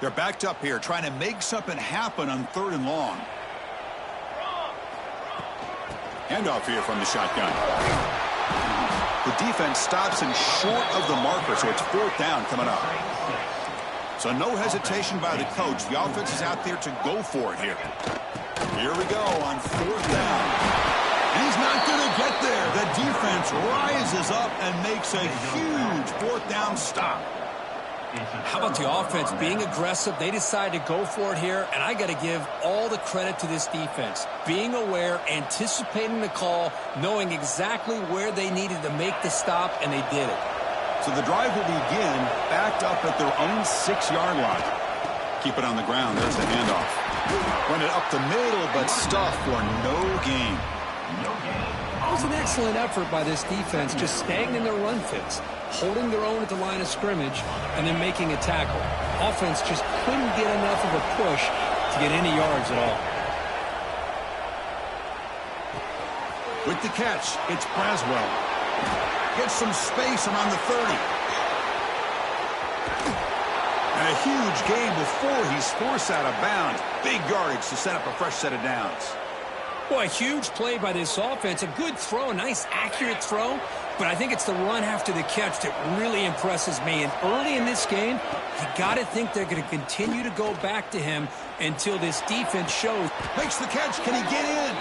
They're backed up here trying to make something happen on 3rd and long. Handoff here from the shotgun. The defense stops him short of the marker, so it's 4th down coming up. So no hesitation by the coach. The offense is out there to go for it here. Here we go on 4th down. And he's not going to get there. The defense rises up and makes a huge 4th down stop. How about the offense being aggressive? They decide to go for it here, and I got to give all the credit to this defense. Being aware, anticipating the call, knowing exactly where they needed to make the stop, and they did it. So the drive will begin backed up at their own 6-yard line. Keep it on the ground. There's the handoff. Run it up the middle, but stuff for no gain. It was an excellent effort by this defense, just staying in their run fits, holding their own at the line of scrimmage, and then making a tackle. Offense just couldn't get enough of a push to get any yards at all. With the catch, it's Braswell. Gets some space around the 30. And a huge gain before he's forced out of bounds. Big yardage to set up a fresh set of downs. Boy, a huge play by this offense. A good throw, a nice accurate throw. But I think it's the run after the catch that really impresses me. And early in this game, you got to think they're going to continue to go back to him until this defense shows. Makes the catch. Can he get in?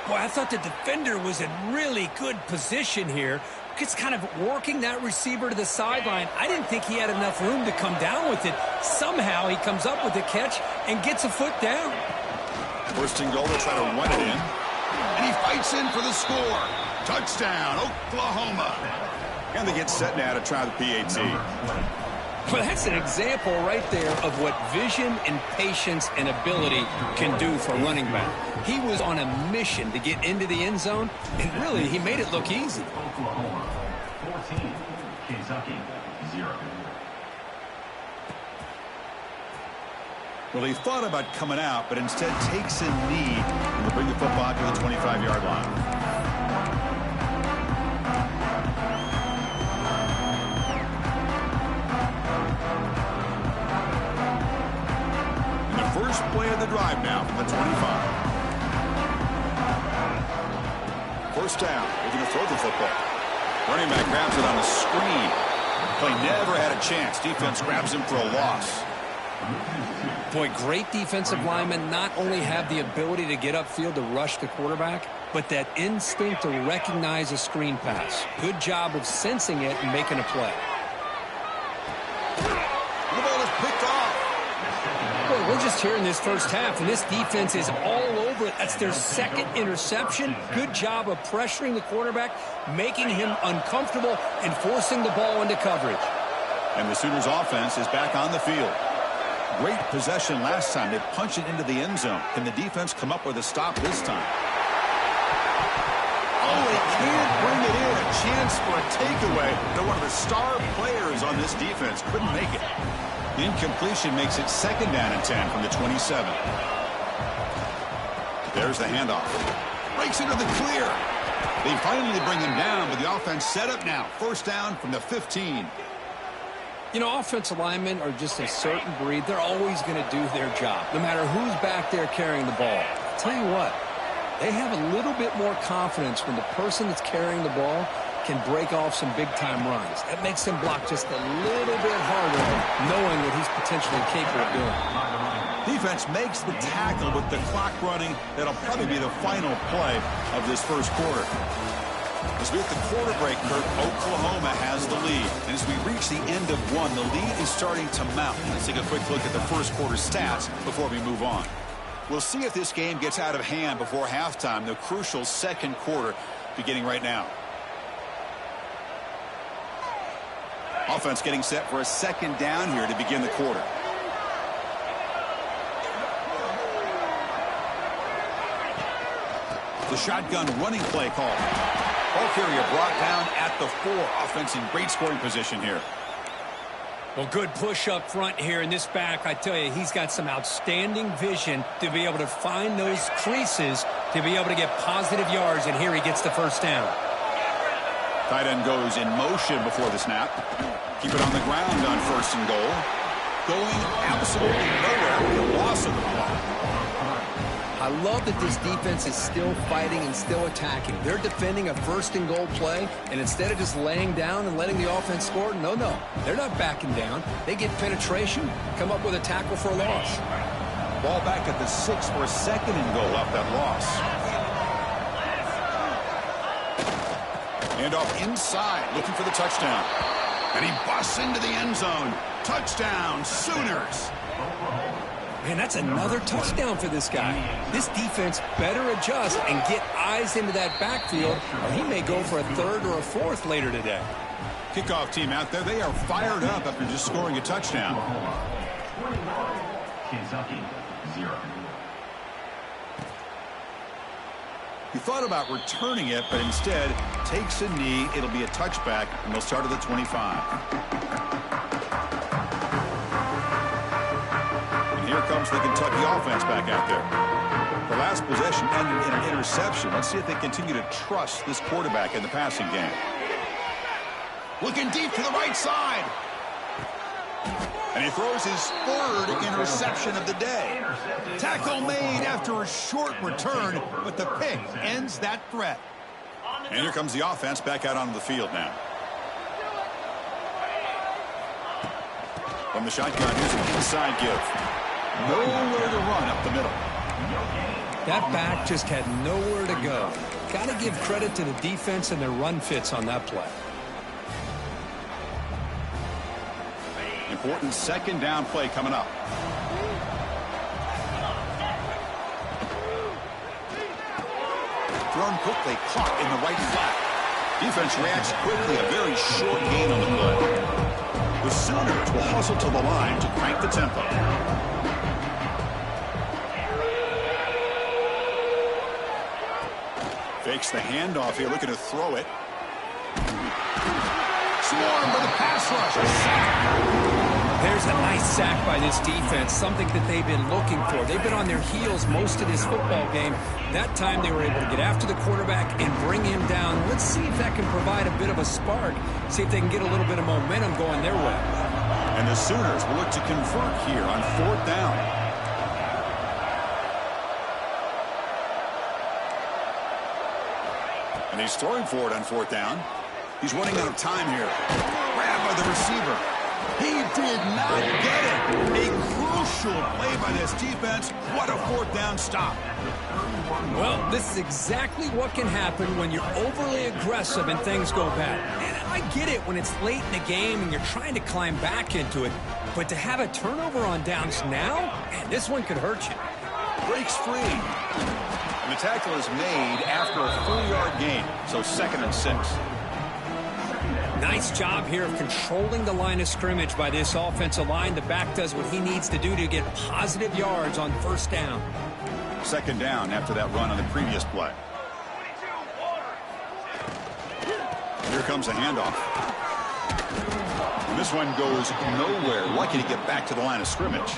Boy, I thought the defender was in really good position here. It's kind of working that receiver to the sideline. I didn't think he had enough room to come down with it. Somehow he comes up with the catch and gets a foot down. 1st and goal to try to run it in. And he fights in for the score. Touchdown, Oklahoma. And they get set now to try the PAT. Well, that's an example right there of what vision and patience and ability can do for a running back. He was on a mission to get into the end zone, and really, he made it look easy. Oklahoma 14, Kentucky 0. Well, he thought about coming out, but instead takes a knee and will bring the football to the 25-yard line. And the first play of the drive now from the 25. 1st down. They're going to throw the football. Running back grabs it on the screen. Play never had a chance. Defense grabs him for a loss. Boy, great defensive linemen not only have the ability to get upfield to rush the quarterback, but that instinct to recognize a screen pass. Good job of sensing it and making a play. The ball is picked off. Boy, we're just here in this first half, and this defense is all over it. That's their 2nd interception. Good job of pressuring the quarterback, making him uncomfortable, and forcing the ball into coverage. And the Sooners offense is back on the field. Great possession last time. They punch it into the end zone. Can the defense come up with a stop this time? Oh, they can't bring it in. A chance for a takeaway. They're one of the star players on this defense. Couldn't make it. The incompletion makes it 2nd down and 10 from the 27. There's the handoff. Breaks into the clear. They finally bring him down, but the offense set up now. 1st down from the 15. You know, offensive linemen are just a certain breed. They're always going to do their job, no matter who's back there carrying the ball. I'll tell you what, they have a little bit more confidence when the person that's carrying the ball can break off some big-time runs. That makes him block just a little bit harder, knowing what he's potentially capable of doing. Defense makes the tackle with the clock running. That'll probably be the final play of this first quarter. As we hit the quarter break, Kirk, Oklahoma has the lead. And as we reach the end of one, the lead is starting to mount. Let's take a quick look at the first quarter stats before we move on. We'll see if this game gets out of hand before halftime, the crucial 2nd quarter beginning right now. Offense getting set for a 2nd down here to begin the quarter. The shotgun running play call. Ball carrier brought down at the 4. Offense in great scoring position here. Well, good push up front here in this back. I tell you, he's got some outstanding vision to be able to find those creases to be able to get positive yards, and here he gets the 1st down. Tight end goes in motion before the snap. Keep it on the ground on 1st and goal. Going absolutely nowhere with the loss of the ball. I love that this defense is still fighting and still attacking. They're defending a first-and-goal play, and instead of just laying down and letting the offense score, no, they're not backing down. They get penetration, come up with a tackle for a loss. Ball back at the 6 for a second and goal off that loss. And off inside, looking for the touchdown. And he busts into the end zone. Touchdown, Sooners. Man, that's another touchdown for this guy. This defense better adjust and get eyes into that backfield, or he may go for a third or a fourth later today. Kickoff team out there, they are fired up after just scoring a touchdown. Kentucky, 0. He thought about returning it, but instead takes a knee. It'll be a touchback, and they'll start at the 25. Here comes the Kentucky offense back out there. The last possession ended in an interception. Let's see if they continue to trust this quarterback in the passing game. Looking deep to the right side. And he throws his third interception of the day. Tackle made after a short return, but the pick ends that threat. And here comes the offense back out onto the field now. From the shotgun, here's an inside give. Nowhere to run up the middle. That back just had nowhere to go. Got to give credit to the defense and their run fits on that play. Important second down play coming up. Thrown quickly, caught in the right flat. Defense reacts quickly, a very short gain on the play. The Sooners will hustle to the line to crank the tempo. Fakes the handoff here, looking to throw it. Swarmed by the pass rush. A sack. There's a nice sack by this defense, something that they've been looking for. They've been on their heels most of this football game. That time they were able to get after the quarterback and bring him down. Let's see if that can provide a bit of a spark. See if they can get a little bit of momentum going their way. And the Sooners will look to convert here on 4th down. And he's throwing for it on 4th down. He's running out of time here. Grabbed by the receiver. He did not get it. A crucial play by this defense. What a 4th down stop. Well, this is exactly what can happen when you're overly aggressive and things go bad. And I get it when it's late in the game and you're trying to climb back into it. But to have a turnover on downs now, man, this one could hurt you. Breaks free. And the tackle is made after a 4-yard gain. So 2nd and 6. Nice job here of controlling the line of scrimmage by this offensive line. The back does what he needs to do to get positive yards on 1st down. 2nd down after that run on the previous play. Here comes a handoff. And this one goes nowhere. Lucky to get back to the line of scrimmage.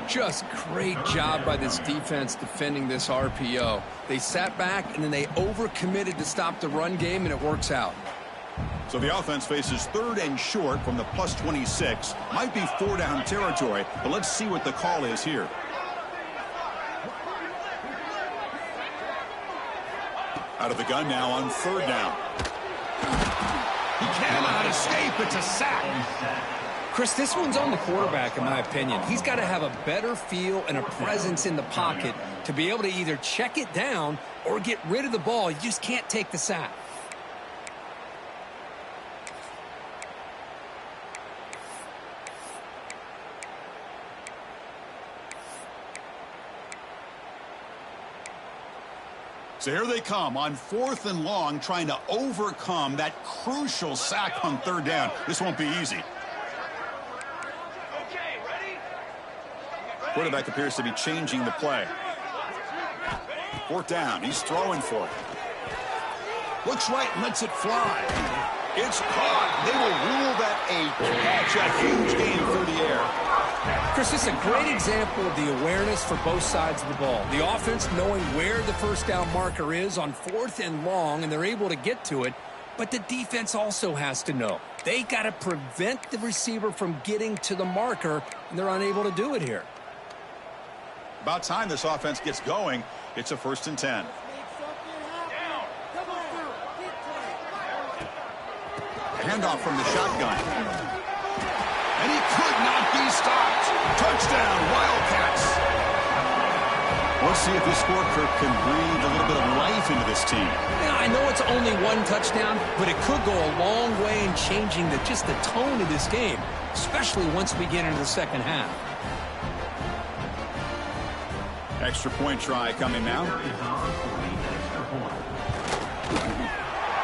Just great job by this defense defending this RPO. They sat back and then they overcommitted to stop the run game, and it works out. So the offense faces 3rd and short from the +26. Might be 4-down territory, but let's see what the call is here. Out of the gun now on 3rd down. He cannot escape. It's a sack. Chris, this one's on the quarterback, in my opinion. He's got to have a better feel and a presence in the pocket to be able to either check it down or get rid of the ball. You just can't take the sack. So here they come on 4th and long, trying to overcome that crucial sack on 3rd down. This won't be easy. Quarterback appears to be changing the play. 4th down. He's throwing for it. Looks right and lets it fly. It's caught. They will rule that a catch, a huge gain through the air. Chris, this is a great example of the awareness for both sides of the ball. The offense knowing where the 1st down marker is on 4th and long, and they're able to get to it. But the defense also has to know. They got to prevent the receiver from getting to the marker, and they're unable to do it here. About time this offense gets going. It's a 1st and 10. Handoff from the shotgun. And he could not be stopped. Touchdown, Wildcats. Let's see if this scorecard can breathe a little bit of life into this team. Yeah, I know it's only one touchdown, but it could go a long way in changing just the tone of this game, especially once we get into the second half. Extra point try coming now.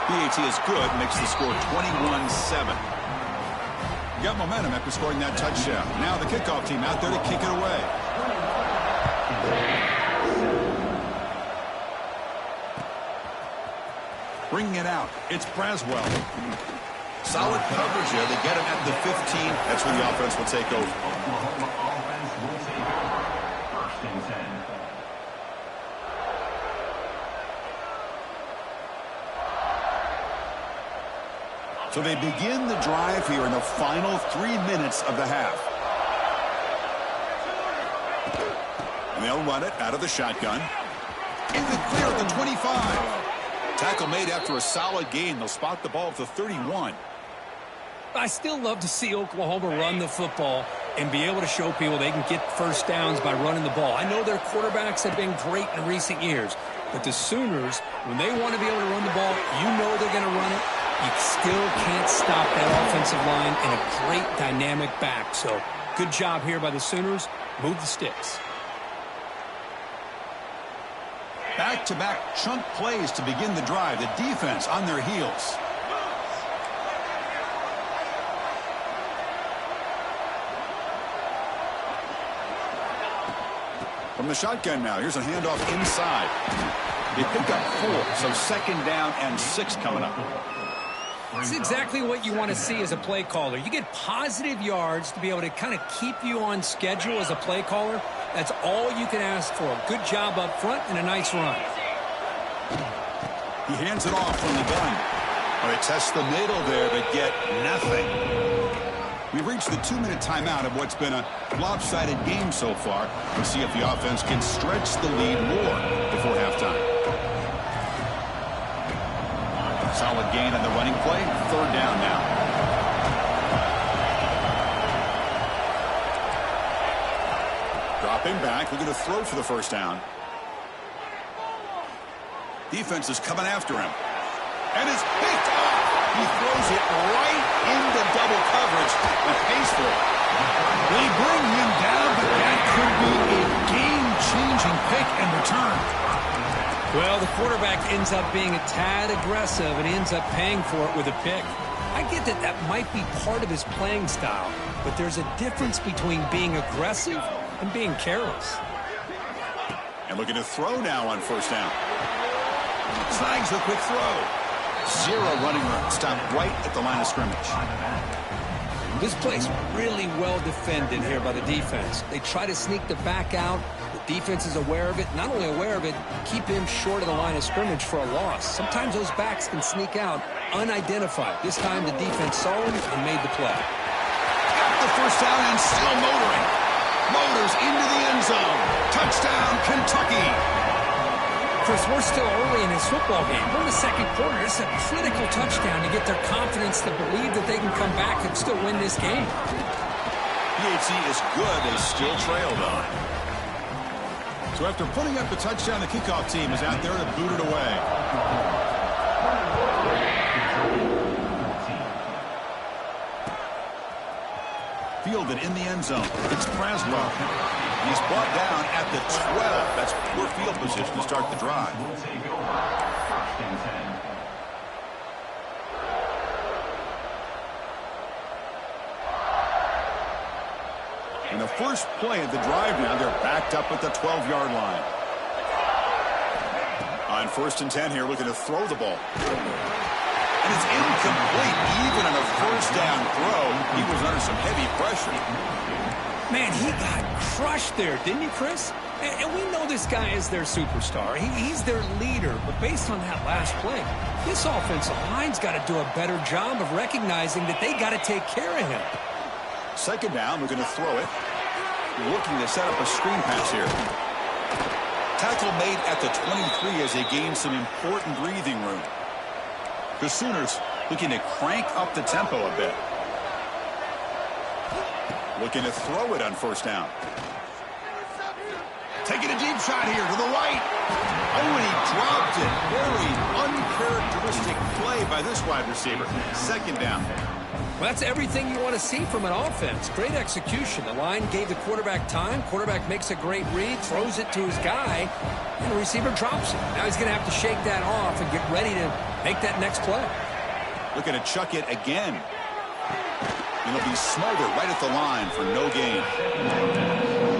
PAT is good, makes the score 21-7. Got momentum after scoring that touchdown. Now the kickoff team out there to kick it away. Bringing it out, it's Braswell. Solid coverage here. They get him at the 15. That's when the offense will take over. Oklahoma offense will take over. 1st and 10. So they begin the drive here in the final 3 minutes of the half. And they'll run it out of the shotgun. In the clear at the 25. Tackle made after a solid gain. They'll spot the ball at the 31. I still love to see Oklahoma run the football and be able to show people they can get first downs by running the ball. I know their quarterbacks have been great in recent years, but the Sooners, when they want to be able to run the ball, you know they're going to run it. You still can't stop that offensive line and a great dynamic back. So good job here by the Sooners. Move the sticks. Back-to-back chunk plays to begin the drive. The defense on their heels. From the shotgun now, here's a handoff inside. They pick up 4, so 2nd down and 6 coming up. It's exactly what you want to see as a play caller. You get positive yards to be able to kind of keep you on schedule as a play caller. That's all you can ask for. A good job up front and a nice run. He hands it off from the gun. Well, they test the middle there, but get nothing. We've reached the 2-minute timeout of what's been a lopsided game so far. We'll see if the offense can stretch the lead more before halftime. Solid gain on the running play. 3rd down now. Dropping back, looking to throw for the 1st down. Defense is coming after him. And it's picked off. He throws it right into double coverage and pays for it. They bring him down, but that could be a game-changing pick and return. Well, the quarterback ends up being a tad aggressive and ends up paying for it with a pick. I get that that might be part of his playing style, but there's a difference between being aggressive and being careless. And looking to throw now on 1st down. Snags the quick throw. 0 running room. Stopped right at the line of scrimmage. This play's really well defended here by the defense. They try to sneak the back out. The defense is aware of it. Not only aware of it, keep him short of the line of scrimmage for a loss. Sometimes those backs can sneak out unidentified. This time the defense saw him and made the play. Got the 1st down and still motoring. Motors into the end zone. Touchdown, Kentucky. Chris, we're still early in this football game. We're in the 2nd quarter. It's a critical touchdown to get their confidence to believe that they can come back and still win this game. PAT is good. They still trail, though. So after putting up the touchdown, the kickoff team is out there to boot it away. Fielded in the end zone. It's Braswell. He's brought down at the 12. That's poor field position to start the drive. Will take over. 1st and 10. In the first play of the drive now, they're backed up at the 12-yard line. On 1st and 10 here, looking to throw the ball. And it's incomplete. Even on a 1st down throw, he was under some heavy pressure. Man, he got crushed there, didn't he, Chris? And we know this guy is their superstar. He's their leader. But based on that last play, this offensive line's got to do a better job of recognizing that they got to take care of him. Second down, we're going to throw it. Looking to set up a screen pass here. Tackle made at the 23 as they gain some important breathing room. The Sooners looking to crank up the tempo a bit. Looking to throw it on first down. Taking a deep shot here to the right. Oh, and he dropped it. Very uncharacteristic play by this wide receiver. Second down. Well, that's everything you want to see from an offense. Great execution. The line gave the quarterback time. Quarterback makes a great read, throws it to his guy, and the receiver drops it. Now he's going to have to shake that off and get ready to make that next play. Looking to chuck it again. It'll be smothered right at the line for no gain.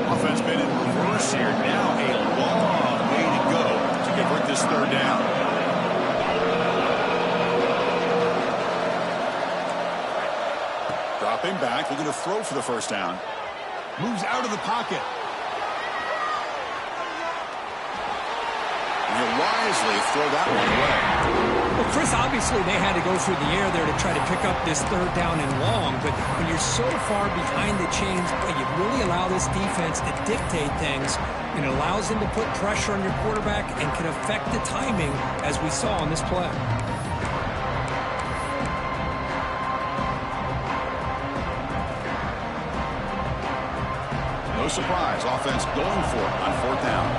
Offense been in reverse here. Now a long way to go to convert this third down. Dropping back, looking to throw for the first down. Moves out of the pocket. And he'll wisely throw that one away. Well, Chris, obviously they had to go through the air there to try to pick up this third down and long, but when you're so far behind the chains, you really allow this defense to dictate things, and it allows them to put pressure on your quarterback and can affect the timing, as we saw on this play. No surprise, offense going for it on fourth down.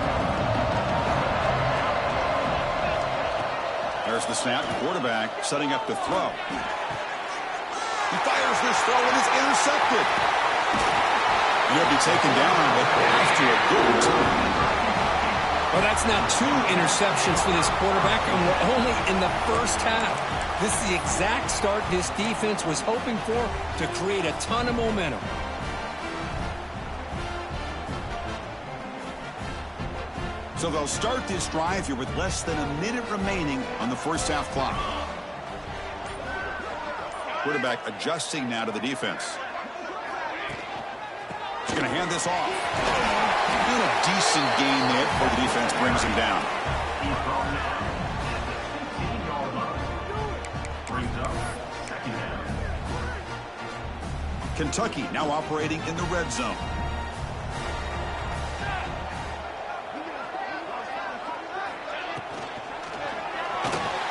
There's the snap. Quarterback setting up to throw. He fires this throw and it's intercepted. He'll be taken down, but after a good return. Well, that's now 2 interceptions for this quarterback, and we're only in the first half. This is the exact start this defense was hoping for to create a ton of momentum. So they'll start this drive here with less than a minute remaining on the first half clock. Quarterback adjusting now to the defense. He's going to hand this off. And a decent gain there before the defense brings him down. Kentucky now operating in the red zone.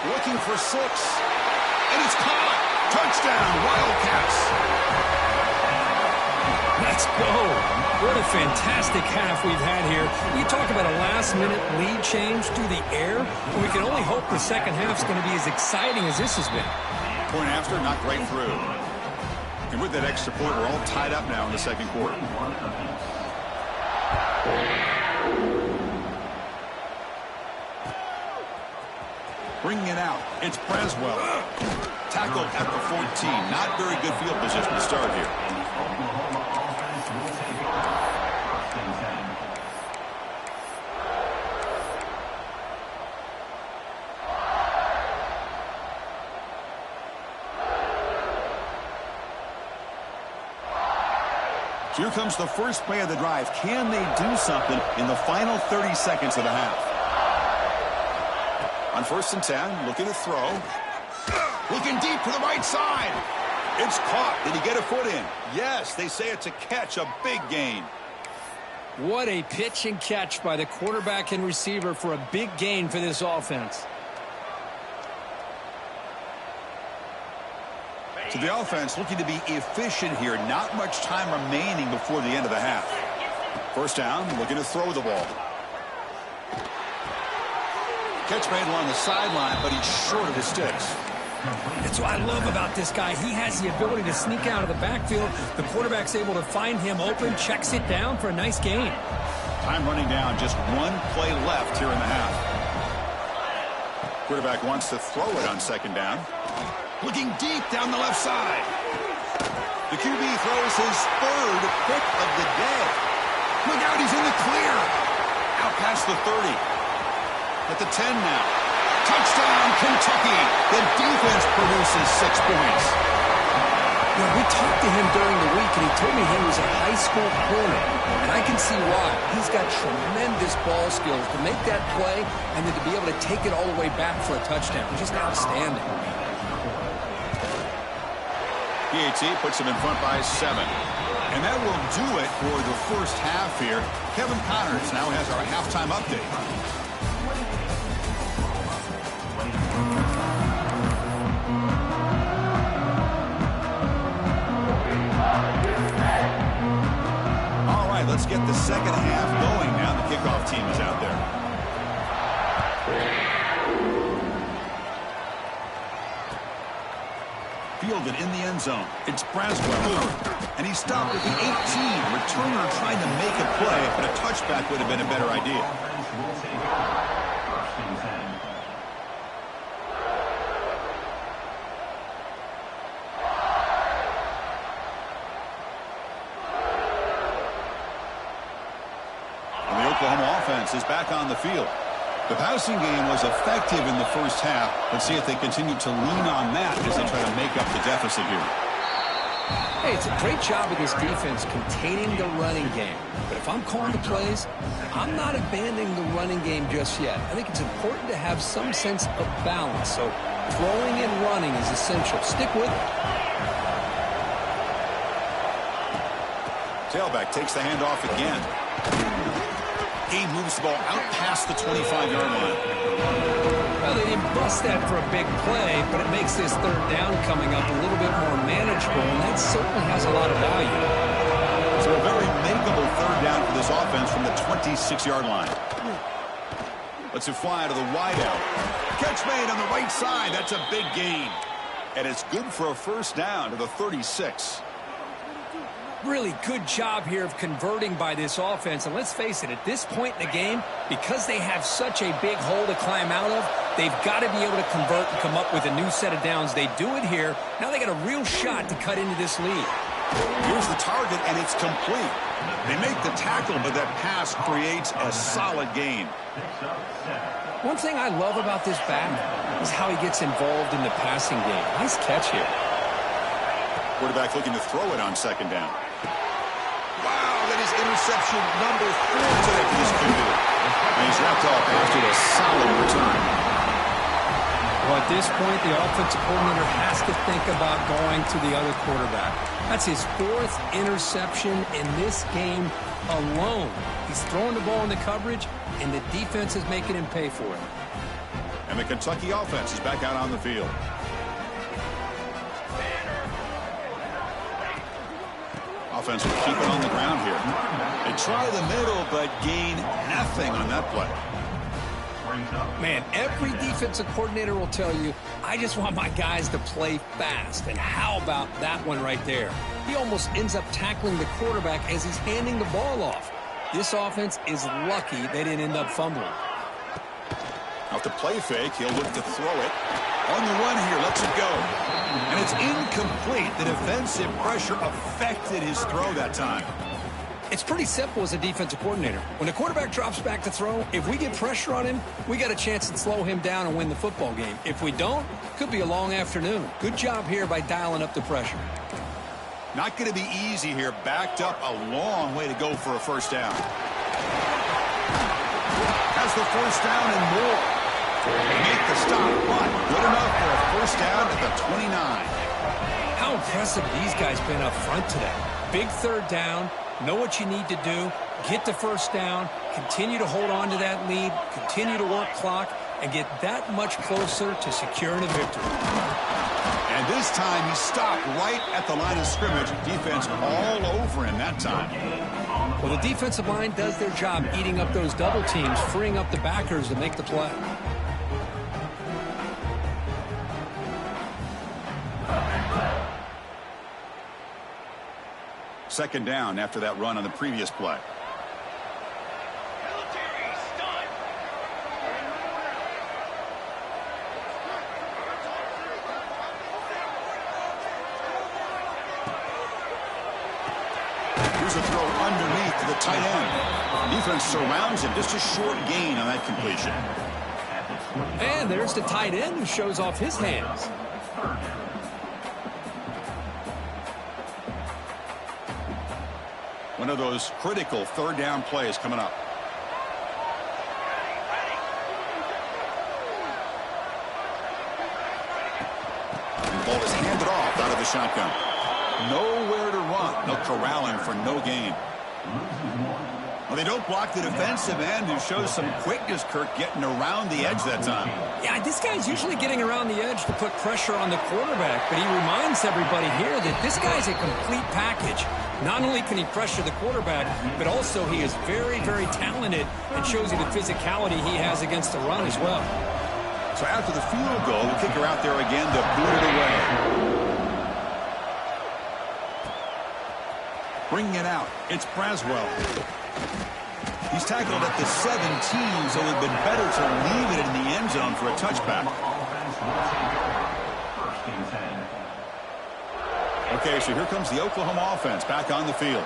Looking for 6. And it's caught. Touchdown, Wildcats. Let's go. What a fantastic half we've had here. You talk about a last-minute lead change through the air. We can only hope the second half's going to be as exciting as this has been. Point after, knocked right through. And with that extra point, we're all tied up now in the second quarter. Bringing it out, it's Braswell. Tackled at the 14. Not very good field position to start here. Here comes the first play of the drive. Can they do something in the final 30 seconds of the half? On 1st and 10, looking to throw. Looking deep to the right side. It's caught. Did he get a foot in? Yes, they say it's a catch, a big gain. What a pitch and catch by the quarterback and receiver for a big gain for this offense. So the offense looking to be efficient here. Not much time remaining before the end of the half. First down, looking to throw the ball. Catch made along the sideline, but he's short of his sticks. That's what I love about this guy. He has the ability to sneak out of the backfield. The quarterback's able to find him open, checks it down for a nice gain. Time running down, just one play left here in the half. Quarterback wants to throw it on second down. Looking deep down the left side. The QB throws his 3rd pick of the day. Look out, he's in the clear. Out past the 30. At the 10 now. Touchdown, Kentucky. The defense produces 6 points. You know, we talked to him during the week, and he told me he was a high school corner. And I can see why. He's got tremendous ball skills to make that play and then to be able to take it all the way back for a touchdown. Just outstanding. PAT puts him in front by 7. And that will do it for the first half here. Kevin Connors now has our halftime update. All right, let's get the second half going now. The kickoff team is out there. Fielded in the end zone. It's Braswell. And he stopped at the 18. Returner trying to make a play, but a touchback would have been a better idea. And the Oklahoma offense is back on the field. The passing game was effective in the first half. Let's see if they continue to lean on that as they try to make up the deficit here. Hey, it's a great job of this defense containing the running game. But if I'm calling the plays, I'm not abandoning the running game just yet. I think it's important to have some sense of balance. So throwing and running is essential. Stick with it. Tailback takes the handoff again. He moves the ball out past the 25-yard line. Well, they didn't bust that for a big play, but it makes this third down coming up a little bit more manageable, and that certainly has a lot of value. So a very makeable third down for this offense from the 26-yard line. Lets it fly to the wideout. Catch made on the right side. That's a big gain. And it's good for a first down to the 36. Really good job here of converting by this offense. And let's face it, at this point in the game, because they have such a big hole to climb out of, they've got to be able to convert and come up with a new set of downs. They do it here. Now they got a real shot to cut into this lead. Here's the target, and it's complete. They make the tackle, but that pass creates a solid gain. One thing I love about this back is how he gets involved in the passing game. Nice catch here. Quarterback looking to throw it on second down. Wow, that is interception number 4 today for this QB. And he's wrapped off after a solid return. Well, at this point, the offensive coordinator has to think about going to the other quarterback. That's his 4th interception in this game alone. He's throwing the ball in the coverage, and the defense is making him pay for it. And the Kentucky offense is back out on the field. Offense will keep it on the ground here. They try the middle, but gain nothing on that play. Man, every defensive coordinator will tell you, I just want my guys to play fast. And how about that one right there? He almost ends up tackling the quarterback as he's handing the ball off. This offense is lucky they didn't end up fumbling. Off the play fake, he'll look to throw it. On the run here, lets it go. And it's incomplete. The defensive pressure affected his throw that time. It's pretty simple as a defensive coordinator. When the quarterback drops back to throw, if we get pressure on him, we got a chance to slow him down and win the football game. If we don't, could be a long afternoon. Good job here by dialing up the pressure. Not going to be easy here. Backed up a long way to go for a first down. Has the first down and more. Make the stop, but good enough for a first down at the 29. How impressive these guys been up front today. Big third down. Know what you need to do. Get the first down. Continue to hold on to that lead. Continue to work clock and get that much closer to securing a victory. And this time he stopped right at the line of scrimmage. Defense all over him that time. Well, the defensive line does their job eating up those double teams, freeing up the backers to make the play. Second down after that run on the previous play. Here's a throw underneath to the tight end. Defense surrounds him. Just a short gain on that completion. And there's the tight end who shows off his hands. One of those critical third down plays coming up. The ball is handed off out of the shotgun. Nowhere to run. They'll corral him for no gain. Well, they don't block the defensive end, who shows some quickness, Kirk, getting around the edge that time. Yeah, this guy's usually getting around the edge to put pressure on the quarterback, but he reminds everybody here that this guy's a complete package. Not only can he pressure the quarterback, but also he is very, very talented and shows you the physicality he has against the run as well. So after the field goal, the kicker out there again to boot it away. Bringing it out, it's Braswell. He's tackled at the 17, so it would have been better to leave it in the end zone for a touchback. Okay, so here comes the Oklahoma offense back on the field.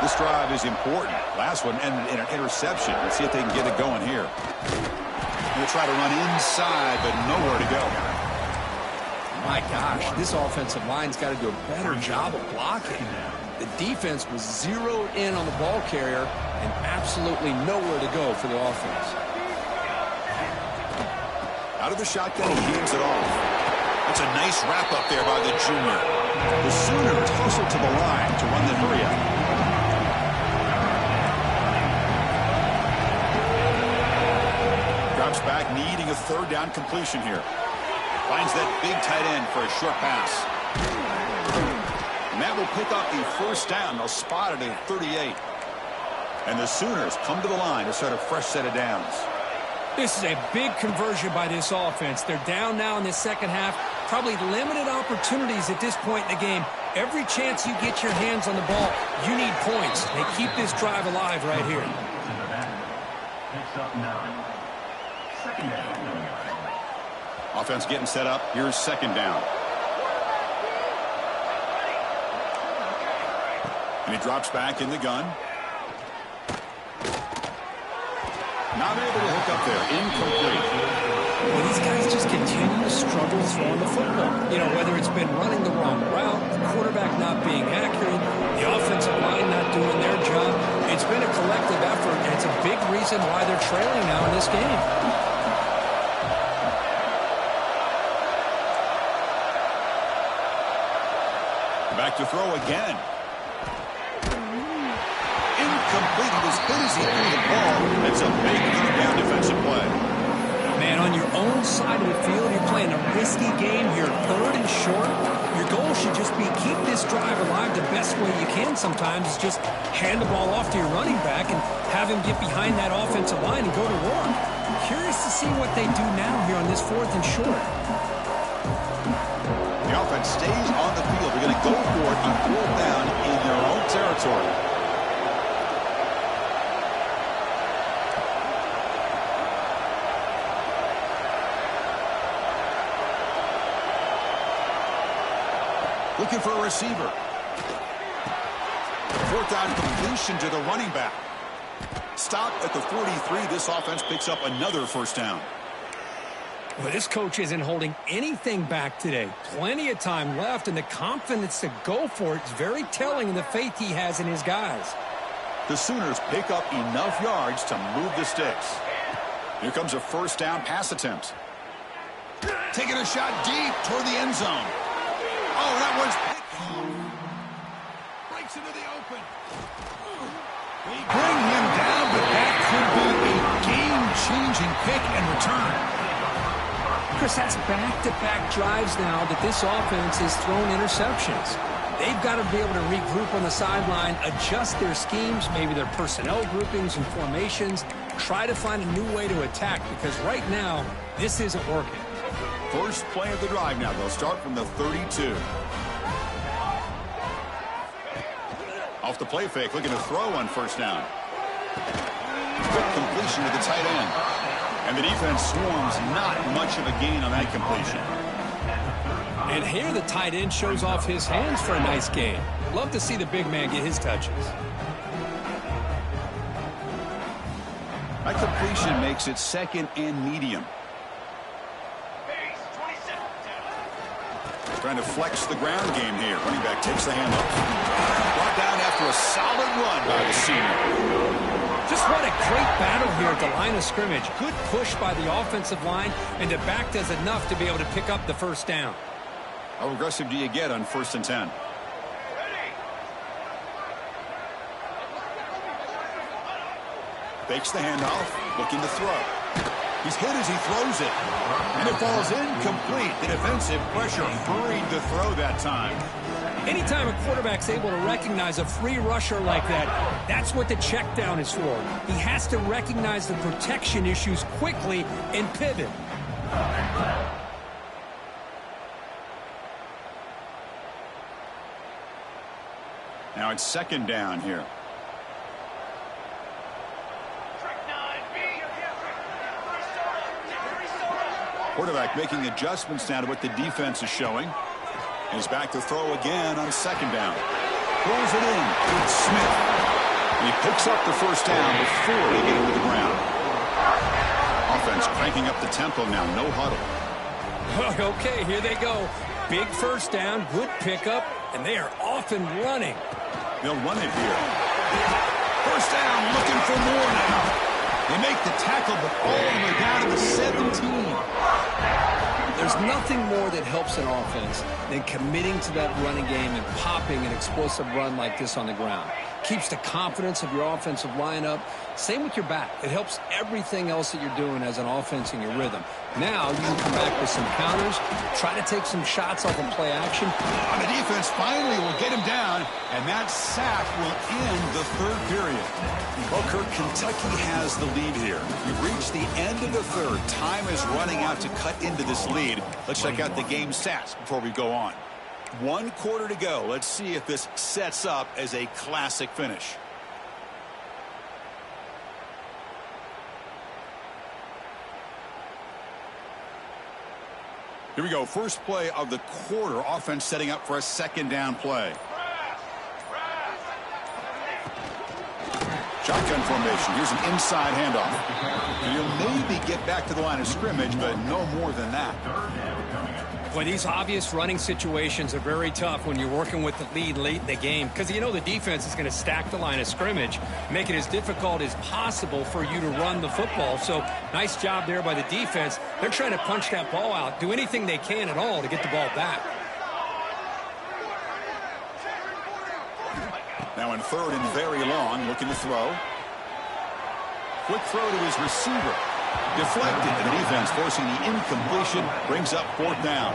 This drive is important. Last one ended in an interception. Let's see if they can get it going here. Going to try to run inside, but nowhere to go. My gosh, this offensive line's got to do a better job of blocking. The defense was zeroed in on the ball carrier and absolutely nowhere to go for the offense. Out of the shotgun, he hands it off. That's a nice wrap up there by the junior. The Sooners hustle to the line to run the hurry up. Drops back, needing a third down completion here. Finds that big tight end for a short pass. And that will pick up the first down. They'll spot it at 38. And the Sooners come to the line to start a fresh set of downs. This is a big conversion by this offense. They're down now in the second half. Probably limited opportunities at this point in the game. Every chance you get your hands on the ball, you need points. They keep this drive alive right here. Offense getting set up. Here's second down. And he drops back in the gun. Not able to hook up there. Incomplete. Well, these guys just continue to struggle throwing the football. You know, whether it's been running the wrong route, the quarterback not being accurate, the offensive line not doing their job. It's been a collective effort, and it's a big reason why they're trailing now in this game. Back to throw again. Incomplete. As good as he threw the ball, it's a big third down defensive play. Man, on your own side of the field, you're playing a risky game here, third and short. Your goal should just be keep this drive alive the best way you can sometimes is just hand the ball off to your running back and have him get behind that offensive line and go to work. Curious to see what they do now here on this fourth and short. The offense stays on the field. They're going to go for it on fourth down in their own territory. Looking for a receiver. Fourth down completion to the running back. Stop at the 43. This offense picks up another first down. Well, this coach isn't holding anything back today. Plenty of time left, and the confidence to go for it is very telling in the faith he has in his guys. The Sooners pick up enough yards to move the sticks. Here comes a first down pass attempt. Taking a shot deep toward the end zone. Oh, that one's picked off. Breaks into the open. They bring him down, but that could be a game-changing pick and return. Chris, that's back-to-back drives now that this offense has thrown interceptions. They've got to be able to regroup on the sideline, adjust their schemes, maybe their personnel groupings and formations, try to find a new way to attack because right now, this isn't working. First play of the drive now. They'll start from the 32. Off the play fake, looking to throw on first down. Quick completion to the tight end. And the defense swarms, not much of a gain on that completion. And here the tight end shows off his hands for a nice gain. Love to see the big man get his touches. That completion makes it second and medium. Trying to flex the ground game here. Running back takes the handoff. brought down after a solid run by the senior. Just what a great battle here at the line of scrimmage. Good push by the offensive line, and the back does enough to be able to pick up the first down. How aggressive do you get on 1st and 10? Fakes the handoff, looking to throw. He's hit as he throws it. And it falls incomplete. The defensive pressure hurried the throw that time. Anytime a quarterback's able to recognize a free rusher like that, that's what the check down is for. He has to recognize the protection issues quickly and pivot. Now it's 2nd down here. Quarterback making adjustments now to what the defense is showing. He's back to throw again on 2nd down. Throws it in. It's Smith. And he picks up the first down before they get him to the ground. Offense cranking up the tempo now. No huddle. Okay, here they go. Big first down, good pickup, and they are off and running. They'll run it here. First down, looking for more now. They make the tackle, but all the way down to the 17. There's nothing more that helps an offense than committing to that running game and popping an explosive run like this on the ground. Keeps the confidence of your offensive lineup. Same with your back. It helps everything else that you're doing as an offense in your rhythm. Now you can come back with some counters, try to take some shots off of play action. On the defense finally will get him down, and that sack will end the 3rd period. Well, Kirk, Kentucky has the lead here. We've reached the end of the 3rd. Time is running out to cut into this lead. Let's check out the game stats before we go on. 1 quarter to go. Let's see if this sets up as a classic finish. Here we go. First play of the quarter. Offense setting up for a 2nd down play. Shotgun formation. Here's an inside handoff. And he'll maybe get back to the line of scrimmage, but no more than that. Boy, these obvious running situations are very tough when you're working with the lead late in the game because you know the defense is going to stack the line of scrimmage, make it as difficult as possible for you to run the football. So nice job there by the defense. They're trying to punch that ball out, do anything they can at all to get the ball back. Now in 3rd and very long, looking to throw. Quick throw to his receiver. Deflected, and the defense forcing the incompletion, brings up 4th down.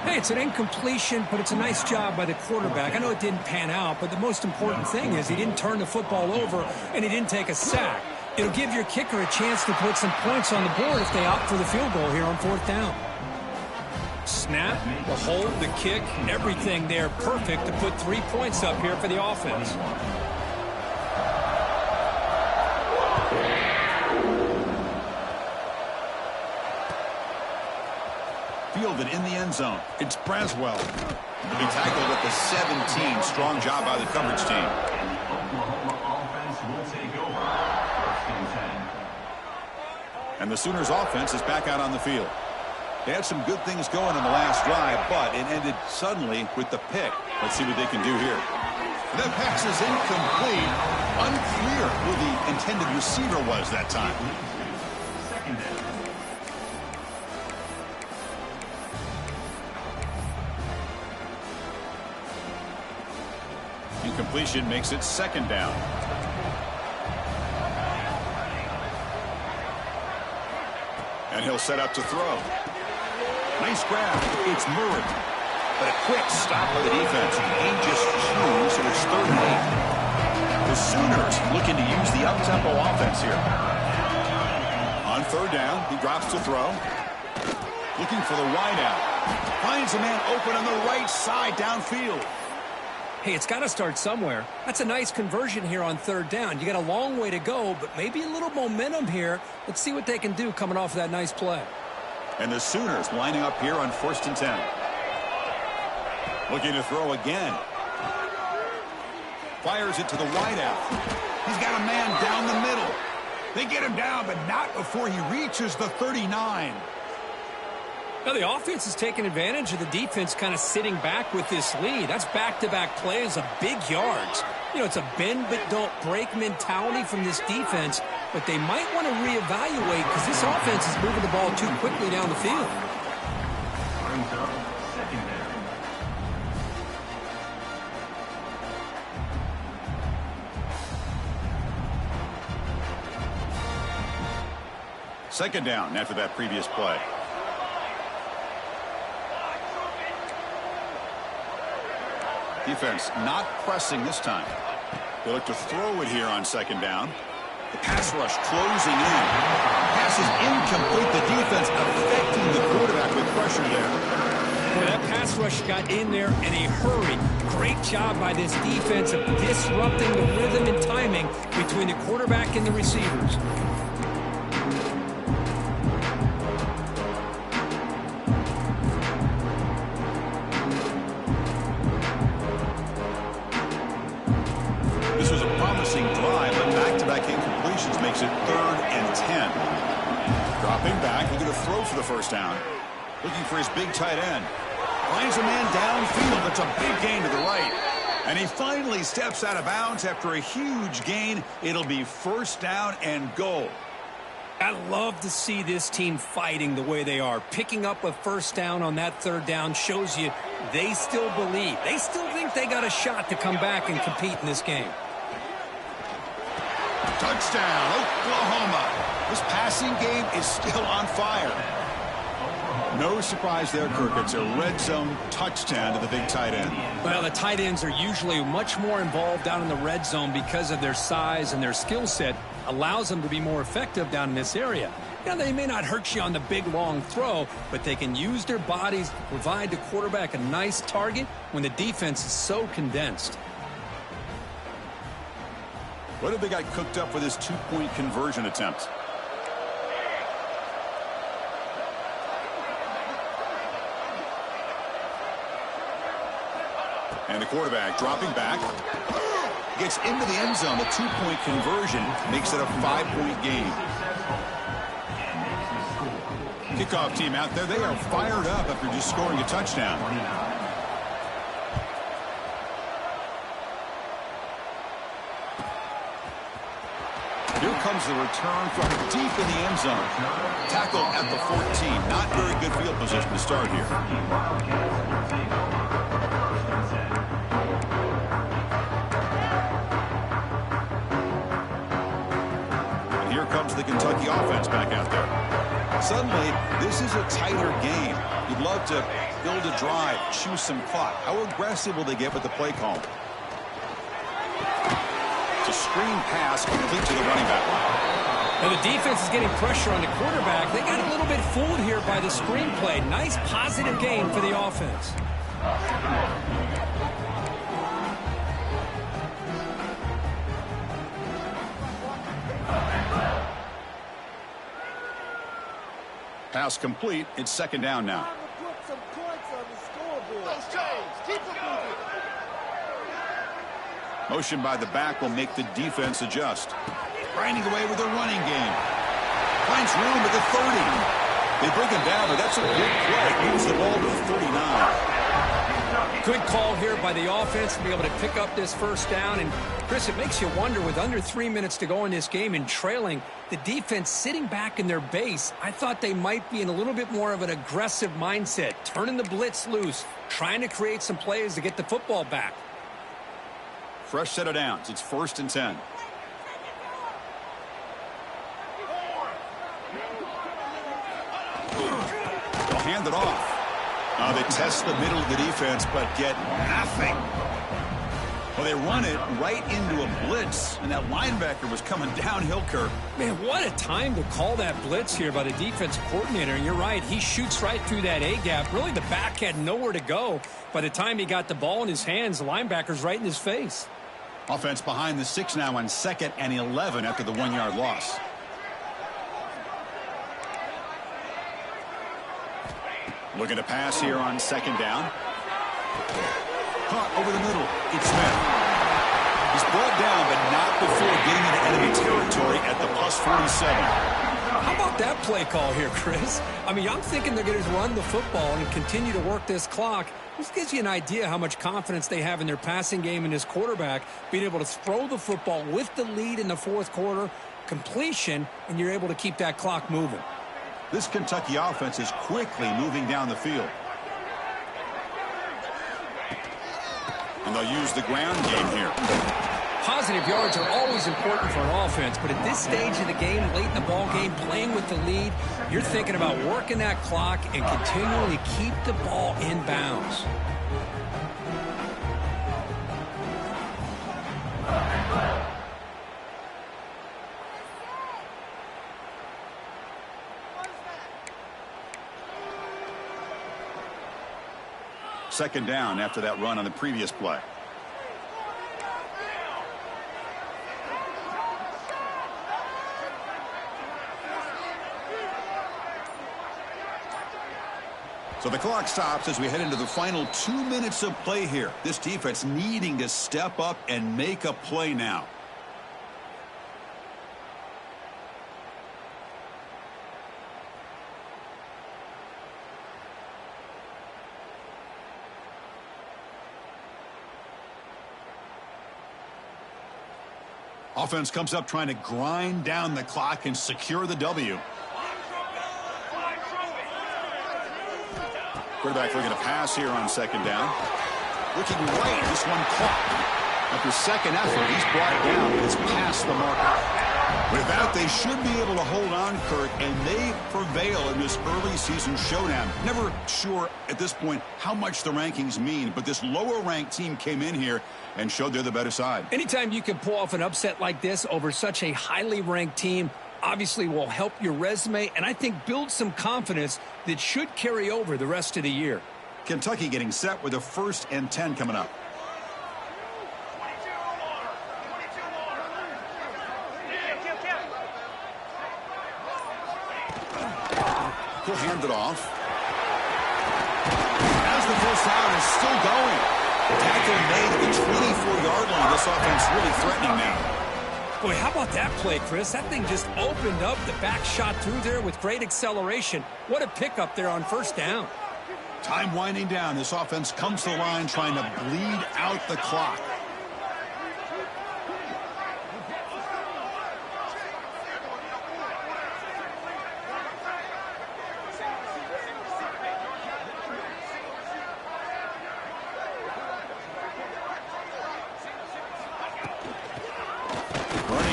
Hey, it's an incompletion, but it's a nice job by the quarterback. I know it didn't pan out, but the most important thing is he didn't turn the football over, and he didn't take a sack. It'll give your kicker a chance to put some points on the board if they opt for the field goal here on 4th down. Snap, the hold, the kick, everything there perfect to put 3 points up here for the offense. Fielded in the end zone. It's Braswell. He tackled at the 17. Strong job by the coverage team. And the Sooners offense is back out on the field. They had some good things going in the last drive, but it ended suddenly with the pick. Let's see what they can do here. That pass is incomplete. Unclear who the intended receiver was that time. Incompletion makes it 2nd down. And he'll set up to throw. Nice grab. It's Murray. But a quick stop by the defense. He just chews, so it's 3rd and 8. The Sooners looking to use the up-tempo offense here. On 3rd down, he drops to throw. Looking for the wideout. Finds a man open on the right side downfield. Hey, it's got to start somewhere. That's a nice conversion here on 3rd down. You got a long way to go, but maybe a little momentum here. Let's see what they can do coming off of that nice play. And the Sooners lining up here on 1st and 10. Looking to throw again. Fires it to the wideout. He's got a man down the middle. They get him down, but not before he reaches the 39. Now, the offense is taking advantage of the defense kind of sitting back with this lead. That's back-to-back plays of big yards. You know, it's a bend-but-don't-break mentality from this defense, but they might want to reevaluate because this offense is moving the ball too quickly down the field. Brings up secondary. Second down after that previous play. Defense not pressing this time. They look to throw it here on second down. The pass rush closing in. Pass is incomplete. The defense affecting the quarterback with pressure there. Boy, that pass rush got in there in a hurry. Great job by this defense of disrupting the rhythm and timing between the quarterback and the receivers. This was a promising drive, but back-to-back incompletions makes it 3rd and 10. Dropping back, looking to throw for the first down. Looking for his big tight end. Finds a man downfield. That's a big gain to the right. And he finally steps out of bounds after a huge gain. It'll be first down and goal. I love to see this team fighting the way they are. Picking up a first down on that 3rd down shows you they still believe. They still think they got a shot to come back and compete in this game. Touchdown, Oklahoma. This passing game is still on fire. No surprise there, Kirk. It's a red zone touchdown to the big tight end. Well, the tight ends are usually much more involved down in the red zone because of their size and their skill set. Allows them to be more effective down in this area. Now, they may not hurt you on the big, long throw, but they can use their bodies to provide the quarterback a nice target when the defense is so condensed. What have they got cooked up for this 2-point conversion attempt? And the quarterback dropping back. Gets into the end zone. The 2-point conversion makes it a 5-point game. Kickoff team out there. They are fired up after just scoring a touchdown. Here comes the return from deep in the end zone. Tackle at the 14. Not very good field position to start here. And here comes the Kentucky offense back out there. Suddenly, this is a tighter game. You'd love to build a drive, choose some clock. How aggressive will they get with the play call? A screen pass complete to the running back. Now, the defense is getting pressure on the quarterback. They got a little bit fooled here by the screen play. Nice positive gain for the offense. Pass complete. It's second down now. Motion by the back will make the defense adjust. Grinding away with a running game. Finds room at the 30. They bring him down, but that's a good play. Moves the ball to the 39. Good call here by the offense to be able to pick up this first down. And, Chris, it makes you wonder, with under 3 minutes to go in this game and trailing, the defense sitting back in their base, I thought they might be in a little bit more of an aggressive mindset, turning the blitz loose, trying to create some plays to get the football back. Fresh set of downs. It's 1st and 10. They'll hand it off. They test the middle of the defense, but get nothing. Well, they run it right into a blitz, and that linebacker was coming downhill, Kirk. Man, what a time to call that blitz here by the defensive coordinator. And you're right, he shoots right through that A-gap. Really, the back had nowhere to go. By the time he got the ball in his hands, the linebacker's right in his face. Offense behind the 6 now on 2nd and 11 after the 1-yard loss. Looking to pass here on 2nd down. Caught over the middle. It's Smith. He's brought down, but not before getting into enemy territory at the plus 47. How about that play call here, Chris? I mean, I'm thinking they're going to run the football and continue to work this clock. This gives you an idea how much confidence they have in their passing game and his quarterback being able to throw the football with the lead in the fourth quarter, completion, and you're able to keep that clock moving. This Kentucky offense is quickly moving down the field. And they'll use the ground game here. Positive yards are always important for an offense, but at this stage of the game, late in the ball game, playing with the lead, you're thinking about working that clock and continuing to keep the ball in bounds. Second down after that run on the previous play. So the clock stops as we head into the final 2 minutes of play here. This defense needing to step up and make a play now. Offense comes up trying to grind down the clock and secure the W. Quarterback looking to pass here on second down. Looking right, this one caught. After second effort, he's brought down. It's past the marker. With that, they should be able to hold on, Kurt, and they prevail in this early season showdown. Never sure at this point how much the rankings mean, but this lower-ranked team came in here and showed they're the better side. Anytime you can pull off an upset like this over such a highly ranked team, obviously will help your resume and I think build some confidence that should carry over the rest of the year. Kentucky getting set with a 1st and 10 coming up. He'll hand it off. As the first down is still going. Tackle made at the 24-yard line. This offense really threatening now. Boy, how about that play, Chris? That thing just opened up. The back shot through there with great acceleration. What a pickup there on first down. Time winding down. This offense comes to the line trying to bleed out the clock.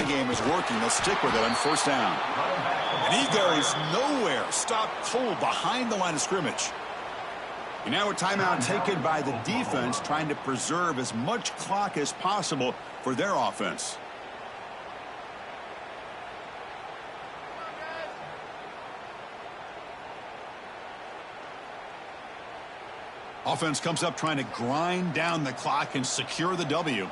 Game is working. They'll stick with it on first down. And he goes nowhere. Stopped cold behind the line of scrimmage. And now a timeout taken by the defense trying to preserve as much clock as possible for their offense. Offense comes up trying to grind down the clock and secure the W.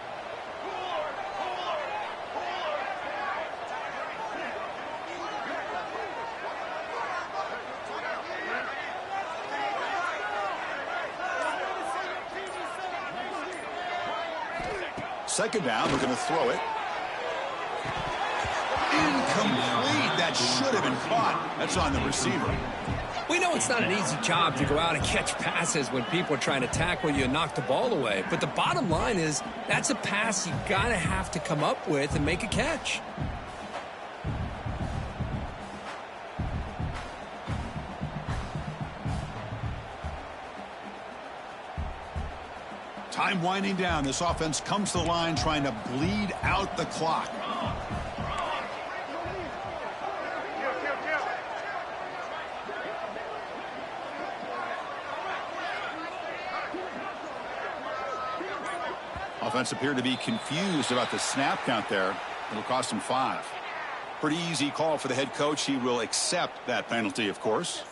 Second down, we're going to throw it. Incomplete. That should have been caught. That's on the receiver. We know it's not an easy job to go out and catch passes when people are trying to tackle you and knock the ball away. But the bottom line is that's a pass you got to have to come up with and make a catch. Time winding down. This offense comes to the line trying to bleed out the clock. Offense appeared to be confused about the snap count there. It'll cost him 5. Pretty easy call for the head coach. He will accept that penalty, of course.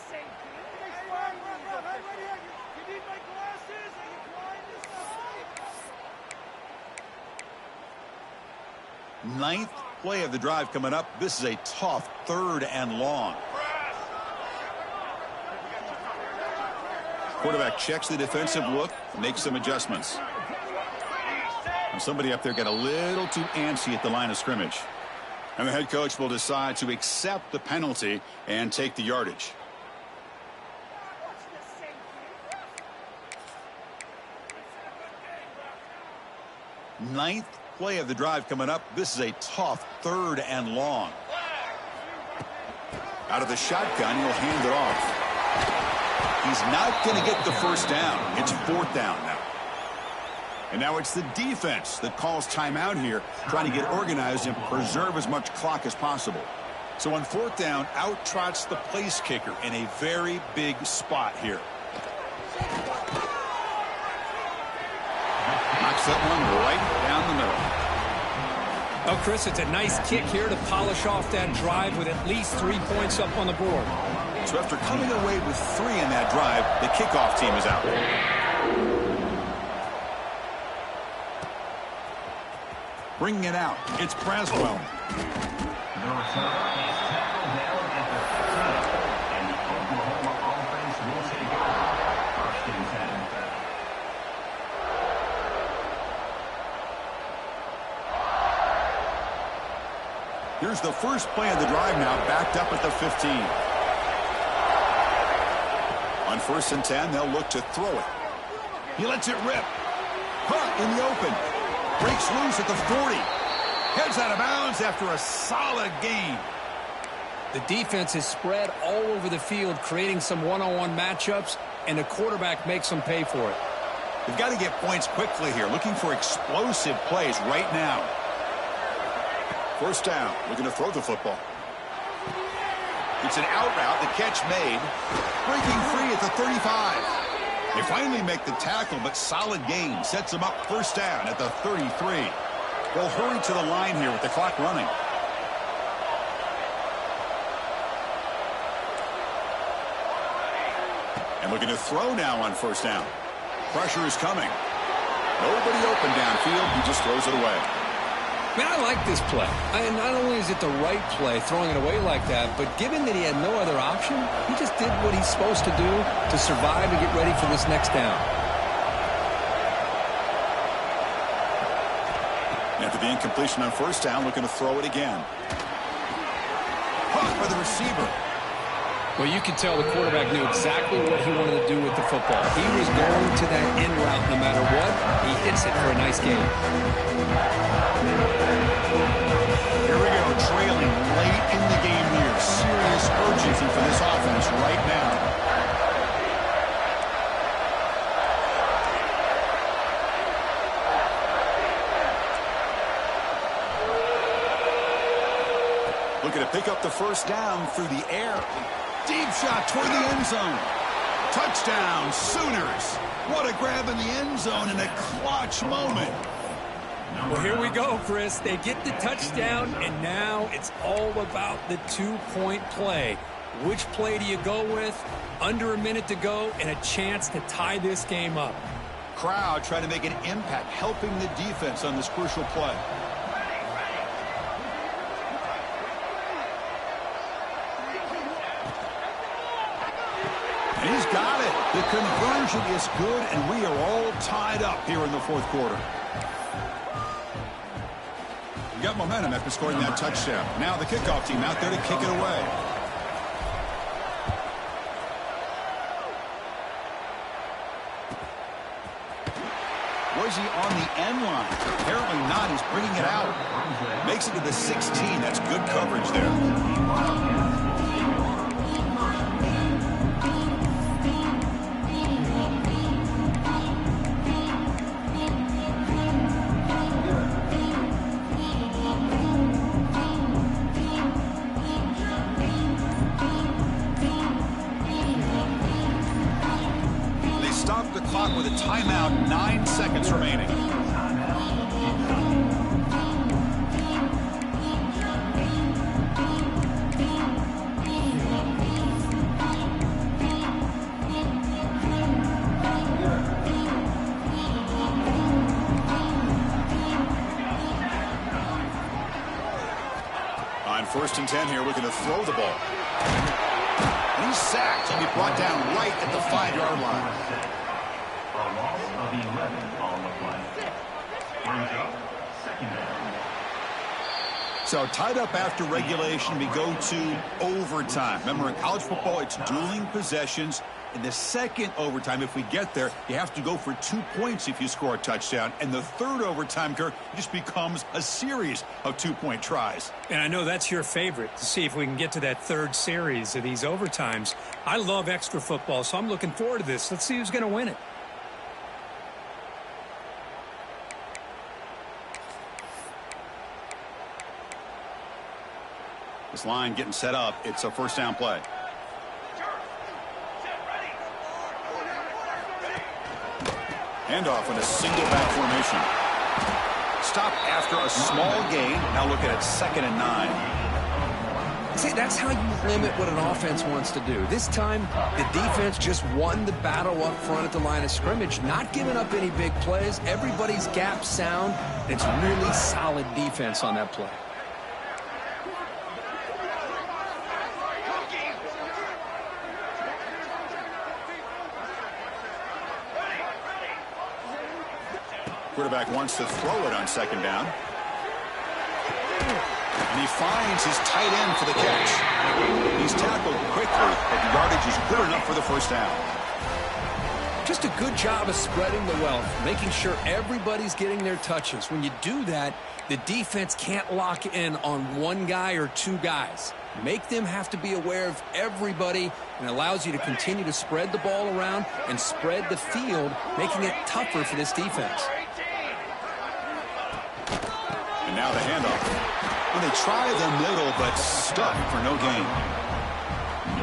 Ninth play of the drive coming up. This is a tough 3rd and long. Quarterback checks the defensive look, makes some adjustments. On Somebody up there got a little too antsy at the line of scrimmage. And the head coach will decide to accept the penalty and take the yardage. Ninth play of the drive coming up. This is a tough 3rd and long. Out of the shotgun, he'll hand it off. He's not going to get the first down. It's 4th down now. And now it's the defense that calls timeout here, trying to get organized and preserve as much clock as possible. So on 4th down, out trots the place kicker in a very big spot here. Knocks that one right down the middle. Oh, Chris, it's a nice kick here to polish off that drive with at least 3 points up on the board. So after coming away with 3 in that drive, the kickoff team is out. Bringing it out, it's Braswell. The return is tackled down at the 30, and the Oklahoma offense will take over. 1st and 10. Here's the first play of the drive now, backed up at the 15. On 1st and 10, they'll look to throw it. He lets it rip. Caught in the open. Breaks loose at the 40. Heads out of bounds after a solid gain. The defense is spread all over the field, creating some one-on-one matchups, and the quarterback makes them pay for it. They've got to get points quickly here, looking for explosive plays right now. 1st down, looking to throw the football. It's an out route, the catch made. Breaking free at the 35. They finally make the tackle, but solid gain sets them up 1st down at the 33. They'll hurry to the line here with the clock running. And looking to throw now on 1st down. Pressure is coming. Nobody open downfield. He just throws it away. Man, I like this play. And not only is it the right play, throwing it away like that, but given that he had no other option, he just did what he's supposed to do to survive and get ready for this next down. After the incompletion on 1st down, looking to throw it again. Caught by the receiver. Well, you can tell the quarterback knew exactly what he wanted to do with the football. He was going to that end route no matter what. He hits it for a nice gain. Here we go, trailing late in the game here. Serious urgency for this offense right now. Looking to pick up the 1st down through the air. Deep shot toward the end zone. Touchdown, Sooners. What a grab in the end zone in a clutch moment. Well, here we go, Chris. They get the touchdown, and now it's all about the 2-point play. Which play do you go with? Under a minute to go and a chance to tie this game up. Crowd trying to make an impact, helping the defense on this crucial play. And he's got it. The conversion is good, and we are all tied up here in the 4th quarter. We got momentum after scoring that touchdown. Now the kickoff team out there to kick it away. Was he on the end line? Apparently not. He's bringing it out. Makes it to the 16. That's good coverage there. Stop the clock with a timeout, 9 seconds remaining. On 1st and 10 here, looking to throw the ball. And he's sacked. He'll be brought down right at the 5-yard line. A loss of 11 on the play. Brings up So tied up after regulation, we go to overtime. Remember, in college football, it's dueling possessions. In the second overtime, if we get there, you have to go for 2 points if you score a touchdown. And the third overtime, Kirk, just becomes a series of 2-point tries. And I know that's your favorite, to see if we can get to that third series of these overtimes. I love extra football, so I'm looking forward to this. Let's see who's going to win it. This line getting set up. It's a first down play. Handoff in a single back formation. Stop after a small gain. Now look at it, 2nd and 9. See, that's how you limit what an offense wants to do. This time, the defense just won the battle up front at the line of scrimmage, not giving up any big plays. Everybody's gap sound. It's really solid defense on that play. Quarterback wants to throw it on 2nd down. And he finds his tight end for the catch. He's tackled quickly, but the yardage is good enough for the first down. Just a good job of spreading the wealth, making sure everybody's getting their touches. When you do that, the defense can't lock in on one guy or two guys. Make them have to be aware of everybody, and allows you to continue to spread the ball around and spread the field, making it tougher for this defense. And now the handoff. Well, they try the middle, but stuck for no gain.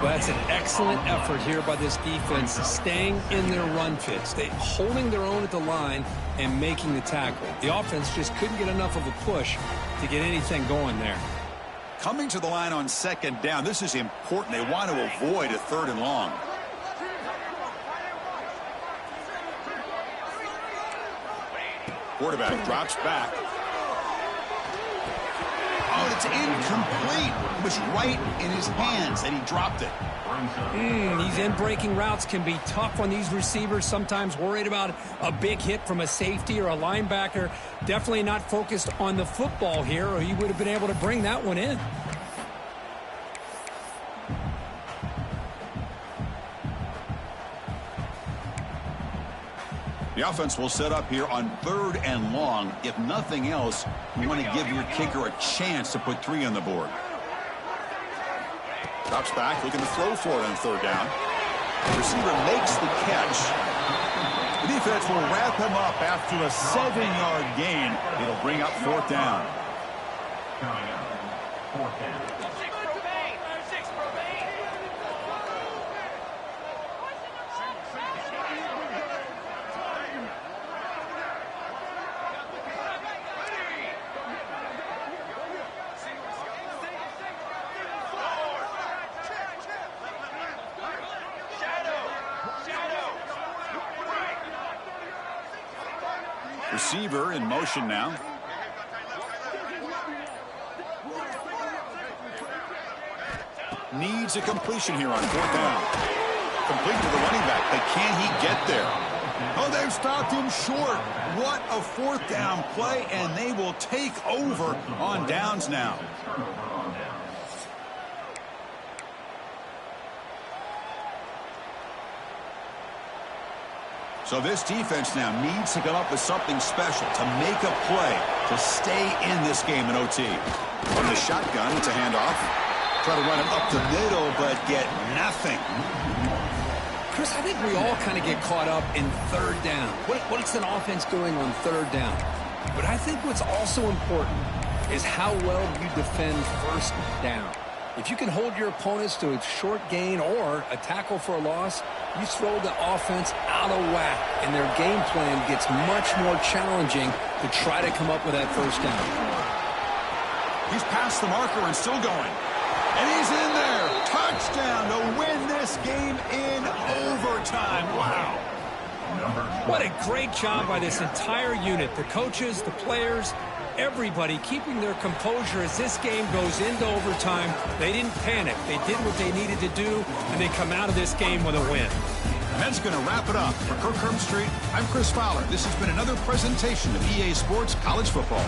Well, that's an excellent effort here by this defense, staying in their run fits. They holding their own at the line and making the tackle. The offense just couldn't get enough of a push to get anything going there. Coming to the line on 2nd down, this is important. They want to avoid a 3rd and long. Quarterback drops back. Oh, it's incomplete. It was right in his hands, and he dropped it. These in-breaking routes can be tough on these receivers, sometimes worried about a big hit from a safety or a linebacker. Definitely not focused on the football here, or he would have been able to bring that one in. The offense will set up here on 3rd and long. If nothing else, you want to give your kicker a chance to put 3 on the board. Drops back, looking to throw for it on 3rd down. The receiver makes the catch. The defense will wrap him up after a 7-yard gain. It'll bring up 4th down. Coming up, 4th down. Receiver in motion now. Needs a completion here on 4th down. Complete to the running back, but can he get there? Oh, they've stopped him short. What a 4th down play, and they will take over on downs now. So this defense now needs to come up with something special to make a play to stay in this game in OT. From the shotgun, it's a handoff. Try to run it up the middle, but get nothing. Chris, I think we all kind of get caught up in 3rd down. What's an offense doing on 3rd down? But I think what's also important is how well you defend 1st down. If you can hold your opponents to a short gain or a tackle for a loss, you throw the offense out of whack, and their game plan gets much more challenging to try to come up with that 1st down. He's past the marker and still going. And he's in there. Touchdown to win this game in overtime. Wow. What a great job by this entire unit. The coaches, the players, everybody keeping their composure as this game goes into overtime. They didn't panic. They did what they needed to do, and they come out of this game with a win. And that's going to wrap it up. For Kirk Herbstreit, I'm Chris Fowler. This has been another presentation of EA Sports College Football.